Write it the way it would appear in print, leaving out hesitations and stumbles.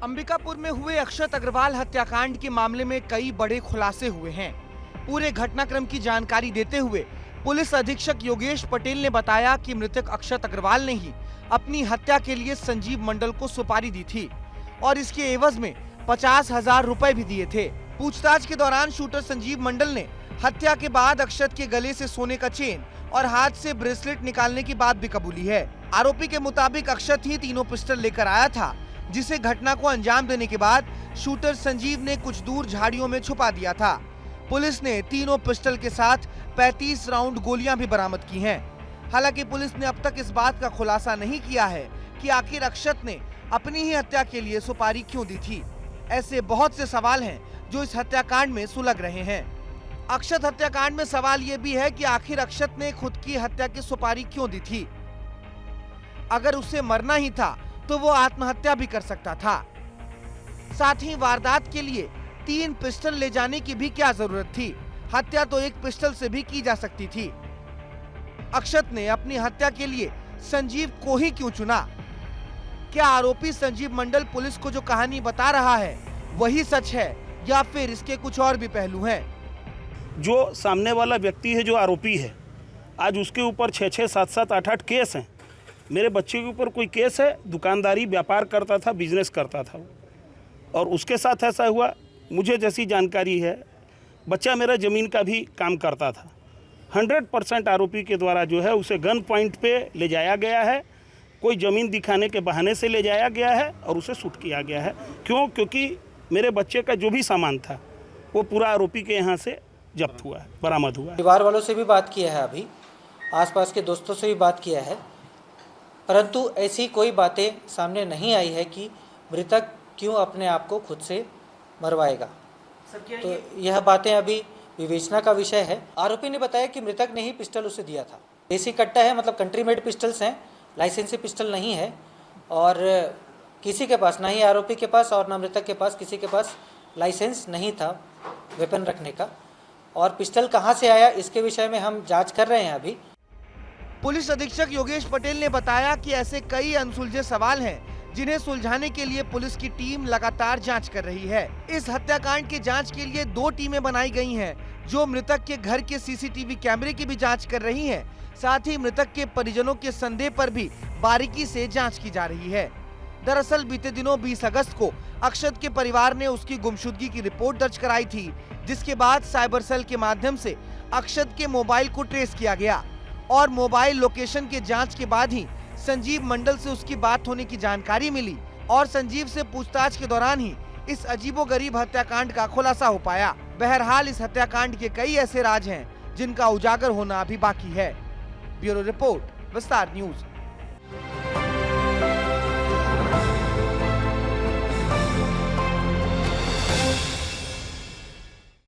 अंबिकापुर में हुए अक्षत अग्रवाल हत्याकांड के मामले में कई बड़े खुलासे हुए हैं। पूरे घटनाक्रम की जानकारी देते हुए पुलिस अधीक्षक योगेश पटेल ने बताया कि मृतक अक्षत अग्रवाल ने ही अपनी हत्या के लिए संजीव मंडल को सुपारी दी थी और इसके एवज में 50,000 रुपए भी दिए थे। पूछताछ के दौरान शूटर संजीव मंडल ने हत्या के बाद अक्षत के गले से सोने का चेन और हाथ से ब्रेसलेट निकालने की बात भी कबूली है। आरोपी के मुताबिक अक्षत ही तीनों पिस्टल लेकर आया था, जिसे घटना को अंजाम देने के बाद शूटर संजीव ने कुछ दूर झाड़ियों में छुपा दिया था। पुलिस ने तीनों पिस्टल के साथ 35 राउंड गोलियां भी बरामद की हैं। हालांकि पुलिस ने अब तक इस बात का खुलासा नहीं किया है कि आखिर अक्षत ने अपनी ही हत्या के लिए सुपारी क्यों दी थी। ऐसे बहुत से सवाल हैं जो इस हत्याकांड में सुलग रहे हैं। अक्षत हत्याकांड में सवाल ये भी है कि आखिर अक्षत ने खुद की हत्या की सुपारी क्यों दी थी। अगर उसे मरना ही था तो वो आत्महत्या भी कर सकता था। साथ ही वारदात के लिए 3 पिस्टल ले जाने की भी क्या जरूरत थी। हत्या तो एक पिस्टल से भी की जा सकती थी। अक्षत ने अपनी हत्या के लिए संजीव को ही क्यों चुना? क्या आरोपी संजीव मंडल पुलिस को जो कहानी बता रहा है वही सच है या फिर इसके कुछ और भी पहलू हैं? जो सामने वाला व्यक्ति है, जो आरोपी है, आज उसके ऊपर 6-6, 7-7, 8-8 केस हैं। मेरे बच्चे के ऊपर कोई केस है, दुकानदारी व्यापार करता था, बिजनेस करता था और उसके साथ ऐसा हुआ। मुझे जैसी जानकारी है, बच्चा मेरा ज़मीन का भी काम करता था। 100% आरोपी के द्वारा जो है उसे गन पॉइंट पे ले जाया गया है। कोई ज़मीन दिखाने के बहाने से ले जाया गया है और उसे शूट किया गया है। क्यों? क्योंकि मेरे बच्चे का जो भी सामान था वो पूरा आरोपी के यहाँ से जब्त हुआ है, बरामद हुआ है। परिवार वालों से भी बात किया है, अभी आसपास के दोस्तों से भी बात किया है, परंतु ऐसी कोई बातें सामने नहीं आई है कि मृतक क्यों अपने आप को खुद से मरवाएगा। तो यह बातें अभी विवेचना का विषय है। आरोपी ने बताया कि मृतक ने ही पिस्टल उसे दिया था। देसी कट्टा है, मतलब कंट्री मेड पिस्टल्स हैं, लाइसेंसी पिस्टल नहीं है और किसी के पास, ना ही आरोपी के पास और ना मृतक के पास, किसी के पास लाइसेंस नहीं था वेपन रखने का। और पिस्टल कहां से आया इसके विषय में हम जांच कर रहे हैं। अभी पुलिस अधीक्षक योगेश पटेल ने बताया कि ऐसे कई अनसुलझे सवाल हैं जिन्हें सुलझाने के लिए पुलिस की टीम लगातार जांच कर रही है। इस हत्याकांड की जांच के लिए 2 टीमें बनाई गई हैं, जो मृतक के घर के सीसीटीवी कैमरे की भी जांच कर रही हैं। साथ ही मृतक के परिजनों के संदेह पर भी बारीकी से जांच की जा रही है। दरअसल बीते दिनों 20 अगस्त को अक्षत के परिवार ने उसकी गुमशुदगी की रिपोर्ट दर्ज कराई थी, जिसके बाद साइबर सेल के माध्यम से अक्षत के मोबाइल को ट्रेस किया गया और मोबाइल लोकेशन के जांच के बाद ही संजीव मंडल से उसकी बात होने की जानकारी मिली और संजीव से पूछताछ के दौरान ही इस अजीबोगरीब हत्याकांड का खुलासा हो पाया। बहरहाल इस हत्याकांड के कई ऐसे राज हैं जिनका उजागर होना अभी बाकी है। ब्यूरो रिपोर्ट, विस्तार न्यूज।